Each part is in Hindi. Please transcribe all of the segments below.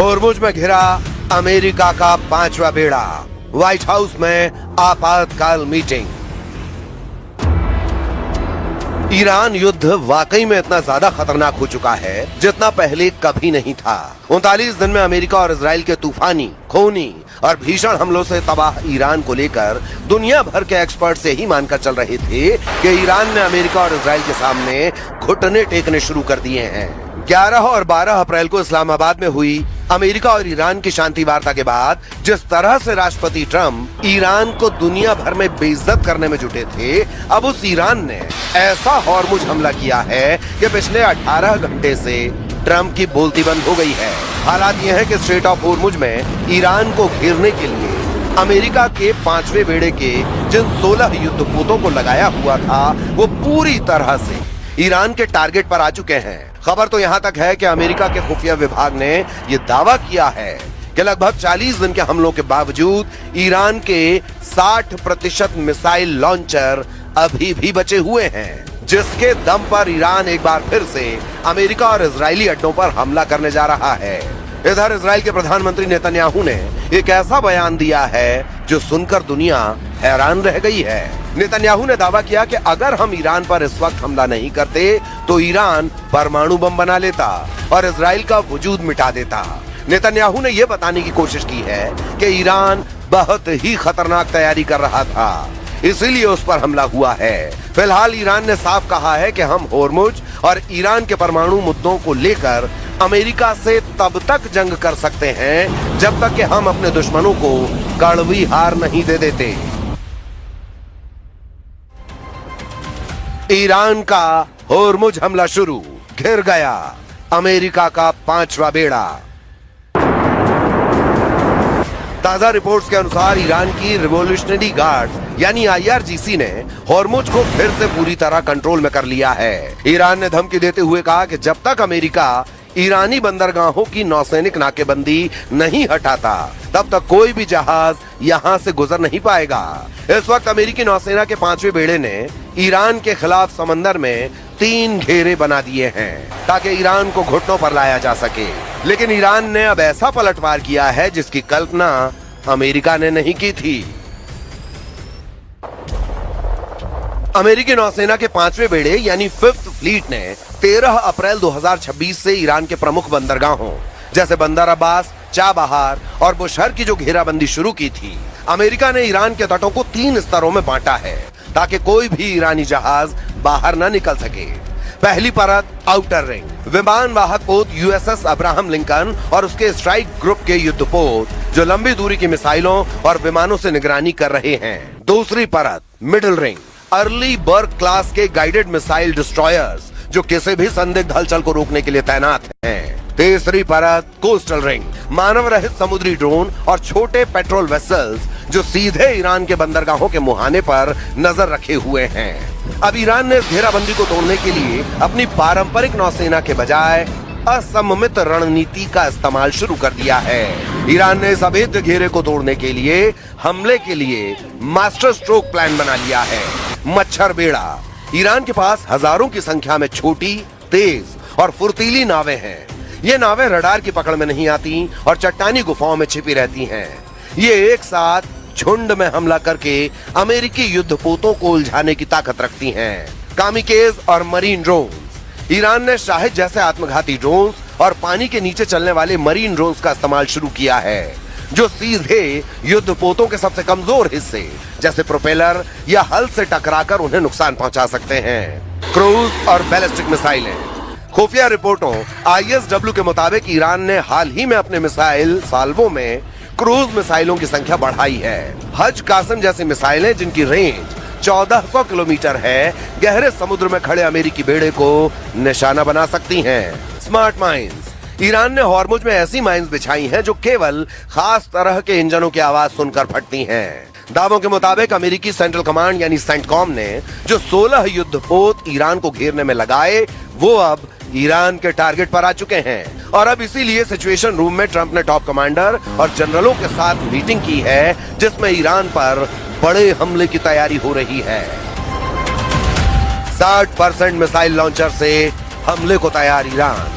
होर्मुज में घिरा अमेरिका का 5वां बेड़ा, व्हाइट हाउस में आपातकाल मीटिंग। ईरान युद्ध वाकई में इतना ज्यादा खतरनाक हो चुका है जितना पहले कभी नहीं था। 39 दिन में अमेरिका और इजराइल के तूफानी, खूनी और भीषण हमलों से तबाह ईरान को लेकर दुनिया भर के एक्सपर्ट से ही मानकर चल रहे थे कि ईरान ने अमेरिका और इजराइल के सामने घुटने टेकने शुरू कर दिए हैं। 11 और 12 अप्रैल को इस्लामाबाद में हुई अमेरिका और ईरान की शांति वार्ता के बाद जिस तरह से राष्ट्रपति ट्रंप ईरान को दुनिया भर में बेइज्जत करने में जुटे थे, अब उस ईरान ने ऐसा होर्मुज हमला किया है कि पिछले 18 घंटे से ट्रंप की बोलती बंद हो गई है। हालात यह है कि स्ट्रेट ऑफ होर्मुज में ईरान को घेरने के लिए अमेरिका के 5वें बेड़े के जिन 16 युद्धपोतों को लगाया हुआ था वो पूरी तरह से ईरान के टारगेट पर आ चुके हैं। खबर तो यहाँ तक है कि अमेरिका के खुफिया विभाग ने ये दावा किया है कि लगभग 40 दिन के हमलों के बावजूद ईरान के 60% मिसाइल लॉन्चर अभी भी बचे हुए हैं, जिसके दम पर ईरान एक बार फिर से अमेरिका और इजरायली अड्डों पर हमला करने जा रहा है। इधर इजराइल के प्रधानमंत्री नेतन्याहू ने एक ऐसा बयान दिया है जो सुनकर दुनिया हैरान रह गई है। नेतन्याहू ने दावा किया कि अगर हम ईरान पर इस वक्त हमला नहीं करते तो ईरान परमाणु बम बना लेता और इजराइल का वजूद मिटा देता। नेतन्याहू ने यह बताने की कोशिश की है कि ईरान बहुत ही खतरनाक तैयारी कर रहा था, इसीलिए उस पर हमला हुआ है। फिलहाल ईरान ने साफ कहा है कि हम होर्मुज और ईरान के परमाणु मुद्दों को लेकर अमेरिका से तब तक जंग कर सकते हैं जब तक कि हम अपने दुश्मनों को कड़वी हार नहीं दे देते। ईरान का होर्मुज हमला शुरू, घिर गया अमेरिका का 5वां बेड़ा। ताजा रिपोर्ट्स के अनुसार ईरान की रिवॉल्यूशनरी गार्ड्स यानी IRGC ने होर्मुज को फिर से पूरी तरह कंट्रोल में कर लिया है। ईरान ने धमकी देते हुए कहा कि जब तक अमेरिका ईरानी बंदरगाहों की नौसैनिक नाकेबंदी नहीं हटाता तब तक कोई भी जहाज यहाँ से गुजर नहीं पाएगा। इस वक्त अमेरिकी नौसेना के 5वें बेड़े ने ईरान के खिलाफ समंदर में 3 घेरे बना दिए हैं ताकि ईरान को घुटनों पर लाया जा सके। लेकिन ईरान ने अब ऐसा पलटवार किया है जिसकी कल्पना अमेरिका ने नहीं की थी। अमेरिकी नौसेना के 5वें बेड़े यानी 5th फ्लीट ने 13 अप्रैल 2026 से ईरान के प्रमुख बंदरगाहों जैसे बंदर अब्बास, चाबहार और बुशहर की जो घेराबंदी शुरू की थी, अमेरिका ने ईरान के तटों को 3 स्तरों में बांटा है ताकि कोई भी ईरानी जहाज बाहर न निकल सके। पहली परत आउटर रिंग, विमान वाहक पोत USS अब्राहम लिंकन और उसके स्ट्राइक ग्रुप के युद्धपोत जो लंबी दूरी की मिसाइलों और विमानों से निगरानी कर रहे हैं। दूसरी परत मिडिल रिंग, अर्ली बर्ग क्लास के गाइडेड मिसाइल डिस्ट्रॉयर्स जो किसी भी संदिग्ध हलचल को रोकने के लिए तैनात हैं। तीसरी परत कोस्टल रिंग, मानव रहित समुद्री ड्रोन और छोटे पेट्रोल वेसल्स जो सीधे ईरान के बंदरगाहों के मुहाने पर नजर रखे हुए हैं। अब ईरान ने इस घेराबंदी को तोड़ने के लिए अपनी पारंपरिक नौसेना के बजाय असममित रणनीति का इस्तेमाल शुरू कर दिया है। ईरान ने इस अभेद्य घेरे को तोड़ने के लिए हमले के लिए मास्टर स्ट्रोक प्लान बना लिया है। मच्छर बेड़ा, ईरान के पास हजारों की संख्या में छोटी, तेज और फुर्तीली नावें हैं। ये नावें रडार की पकड़ में नहीं आती और चट्टानी गुफाओं में छिपी रहती हैं। ये एक साथ झुंड में हमला करके अमेरिकी युद्धपोतों को उलझाने की ताकत रखती हैं। कामिकेज और मरीन ड्रोन्स, ईरान ने शाहिद जैसे आत्मघाती ड्रोन्स और पानी के नीचे चलने वाले मरीन ड्रोन्स का इस्तेमाल शुरू किया है जो सीधे युद्धपोतों के सबसे कमजोर हिस्से जैसे प्रोपेलर या हल से टकराकर उन्हें नुकसान पहुंचा सकते हैं। क्रूज और बैलिस्टिक मिसाइलें, खुफिया रिपोर्टों ISW के मुताबिक ईरान ने हाल ही में अपने मिसाइल साल्वों में क्रूज मिसाइलों की संख्या बढ़ाई है। हज कासम जैसी मिसाइलें जिनकी रेंज 1400 किलोमीटर है, गहरे समुद्र में खड़े अमेरिकी बेड़े को निशाना बना सकती हैं। स्मार्ट माइंस, ईरान ने होर्मुज में ऐसी माइंस बिछाई हैं जो केवल खास तरह के इंजनों की आवाज सुनकर फटती हैं। दावों के मुताबिक अमेरिकी सेंट्रल कमांड यानी सेंटकॉम ने जो 16 युद्धपोत ईरान को घेरने में लगाए वो अब ईरान के टारगेट पर आ चुके हैं और अब इसीलिए सिचुएशन रूम में ट्रंप ने टॉप कमांडर और जनरलों के साथ मीटिंग की है जिसमें ईरान पर बड़े हमले की तैयारी हो रही है। 60% मिसाइल लॉन्चर से हमले को तैयार ईरान।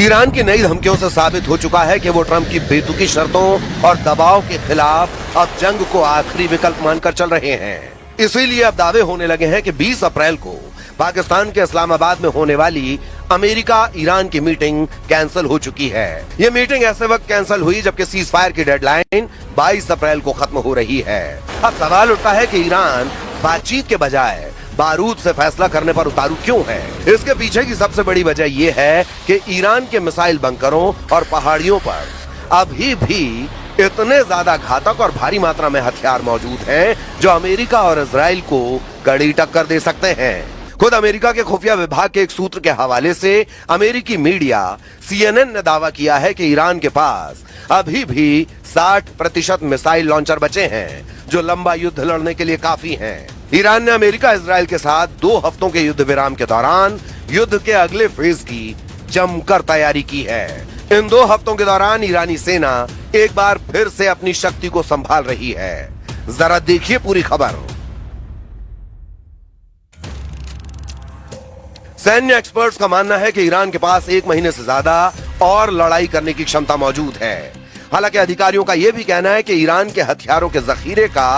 ईरान की नई धमकियों से साबित हो चुका है कि वो ट्रंप की बेतुकी शर्तों और दबाव के खिलाफ अब जंग को आखिरी विकल्प मानकर चल रहे हैं। इसीलिए अब दावे होने लगे हैं कि 20 अप्रैल को पाकिस्तान के इस्लामाबाद में होने वाली अमेरिका ईरान की मीटिंग कैंसिल हो चुकी है। ये मीटिंग ऐसे वक्त कैंसिल हुई जबकि सीज फायर की डेडलाइन 22 अप्रैल को खत्म हो रही है। अब सवाल उठता है कि ईरान बातचीत के बजाय बारूद से फैसला करने पर उतारू क्यों है। इसके पीछे की सबसे बड़ी वजह यह है कि ईरान के मिसाइल बंकरों और पहाड़ियों पर अभी भी इतने ज्यादा घातक और भारी मात्रा में हथियार मौजूद हैं जो अमेरिका और इजराइल को कड़ी टक्कर दे सकते हैं। खुद अमेरिका के खुफिया विभाग के एक सूत्र के हवाले से अमेरिकी मीडिया CNN ने दावा किया है कि ईरान के पास अभी भी 60% मिसाइल लॉन्चर बचे हैं जो लंबा युद्ध लड़ने के लिए काफी हैं। ईरान ने अमेरिका इजराइल के साथ 2 हफ्तों के युद्ध विराम के दौरान युद्ध के अगले फेज की जमकर तैयारी की है। इन 2 हफ्तों के दौरान ईरानी सेना एक बार फिर से अपनी शक्ति को संभाल रही है। जरा देखिए पूरी खबर। सैन्य एक्सपर्ट्स का मानना है कि ईरान के पास 1 महीने से ज्यादा और लड़ाई करने की क्षमता मौजूद है। हालांकि अधिकारियों का यह भी कहना है कि ईरान के हथियारों के जखीरे का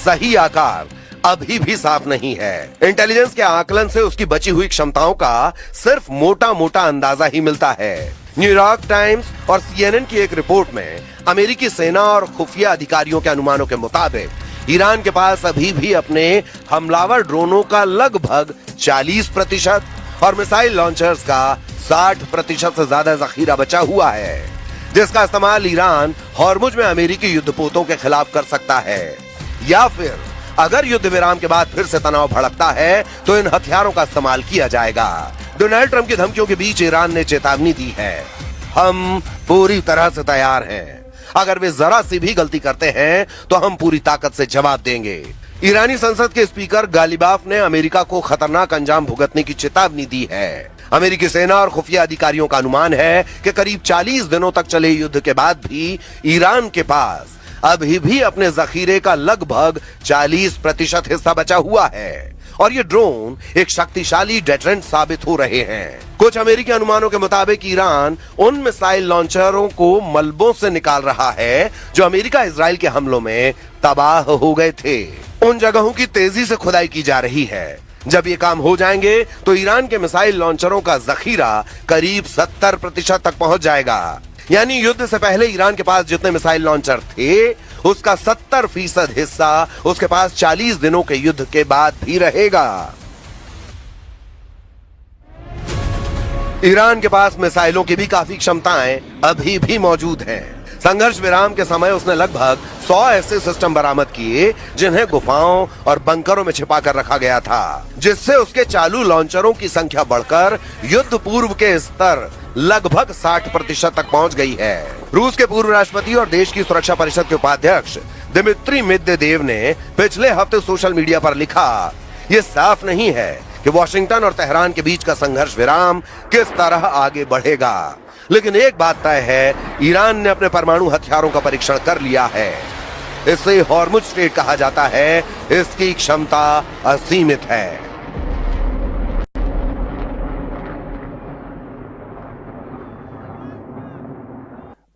सही आकार अभी भी साफ नहीं है। इंटेलिजेंस के आकलन से उसकी बची हुई क्षमताओं का सिर्फ मोटा मोटा अंदाजा ही मिलता है। न्यूयॉर्क टाइम्स और CNN की एक रिपोर्ट में अमेरिकी सेना और खुफिया अधिकारियों के अनुमानों के मुताबिक ईरान के पास अभी भी अपने हमलावर ड्रोनों का लगभग 40% और मिसाइल लॉन्चर्स का 60% से ज्यादा जखीरा बचा हुआ है, जिसका इस्तेमाल ईरान हॉर्मुज में अमेरिकी युद्धपोतों के खिलाफ कर सकता है। या फिर अगर युद्ध विराम के बाद फिर से तनाव भड़कता है तो इन हथियारों का इस्तेमाल किया जाएगा। डोनाल्ड ट्रंप की धमकियों के बीच ईरान ने चेतावनी दी है, हम पूरी तरह से तैयार हैं। अगर वे जरा सी भी गलती करते हैं तो हम पूरी ताकत से जवाब देंगे। ईरानी संसद के स्पीकर गालिबाफ ने अमेरिका को खतरनाक अंजाम भुगतने की चेतावनी दी है। अमेरिकी सेना और खुफिया अधिकारियों का अनुमान है कि करीब 40 दिनों तक चले युद्ध के बाद भी ईरान के पास अभी भी अपने जखीरे का लगभग 40% हिस्सा बचा हुआ है और ये ड्रोन एक शक्तिशाली डेटरेंट साबित हो रहे हैं। कुछ अमेरिकी अनुमानों के मुताबिक ईरान उन मिसाइल लॉन्चरों को मलबों से निकाल रहा है जो अमेरिका इजराइल के हमलों में तबाह हो गए थे। उन जगहों की तेजी से खुदाई की जा रही है। जब ये काम हो जाएंगे तो ईरान के मिसाइल लॉन्चरों का जखीरा करीब 70% तक पहुंच जाएगा। यानी युद्ध से पहले ईरान के पास जितने मिसाइल लॉन्चर थे उसका 70% हिस्सा उसके पास 40 दिनों के युद्ध के बाद भी रहेगा। ईरान के पास मिसाइलों की भी काफी क्षमताएं अभी भी मौजूद हैं। संघर्ष विराम के समय उसने लगभग 100 ऐसे सिस्टम बरामद किए जिन्हें गुफाओं और बंकरों में छिपा कर रखा गया था, जिससे उसके चालू लॉन्चरों की संख्या बढ़कर युद्ध पूर्व के स्तर लगभग 60% तक पहुंच गई है। रूस के पूर्व राष्ट्रपति और देश की सुरक्षा परिषद के उपाध्यक्ष दिमित्री मेदवेदेव ने पिछले हफ्ते सोशल मीडिया पर लिखा, ये साफ नहीं है कि वॉशिंगटन और तेहरान के बीच का संघर्ष विराम किस तरह आगे बढ़ेगा, लेकिन एक बात तय है, ईरान ने अपने परमाणु हथियारों का परीक्षण कर लिया है। इसे हॉर्मुज स्टेट कहा जाता है। इसकी क्षमता असीमित है।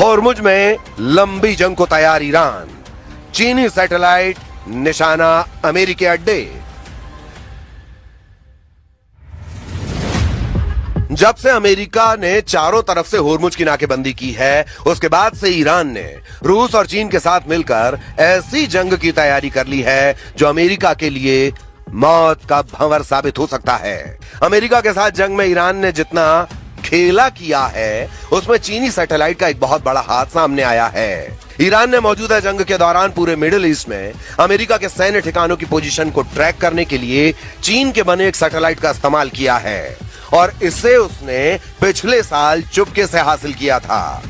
हॉर्मुज में लंबी जंग को तैयार ईरान, चीनी सैटेलाइट निशाना अमेरिकी अड्डे। जब से अमेरिका ने चारों तरफ से हॉर्मुज की नाकेबंदी की है उसके बाद से ईरान ने रूस और चीन के साथ मिलकर ऐसी जंग की तैयारी कर ली है जो अमेरिका के लिए मौत का भंवर साबित हो सकता है। अमेरिका के साथ जंग में ईरान ने जितना खेला किया है उसमें चीनी सैटेलाइट का एक बहुत बड़ा हाथ सामने आया है। ईरान ने मौजूदा जंग के दौरान पूरे मिडिल ईस्ट में अमेरिका के सैन्य ठिकानों की पोजीशन को ट्रैक करने के लिए चीन के बने एक सैटेलाइट का इस्तेमाल किया है और इसे उसने पिछले साल चुपके से हासिल किया था।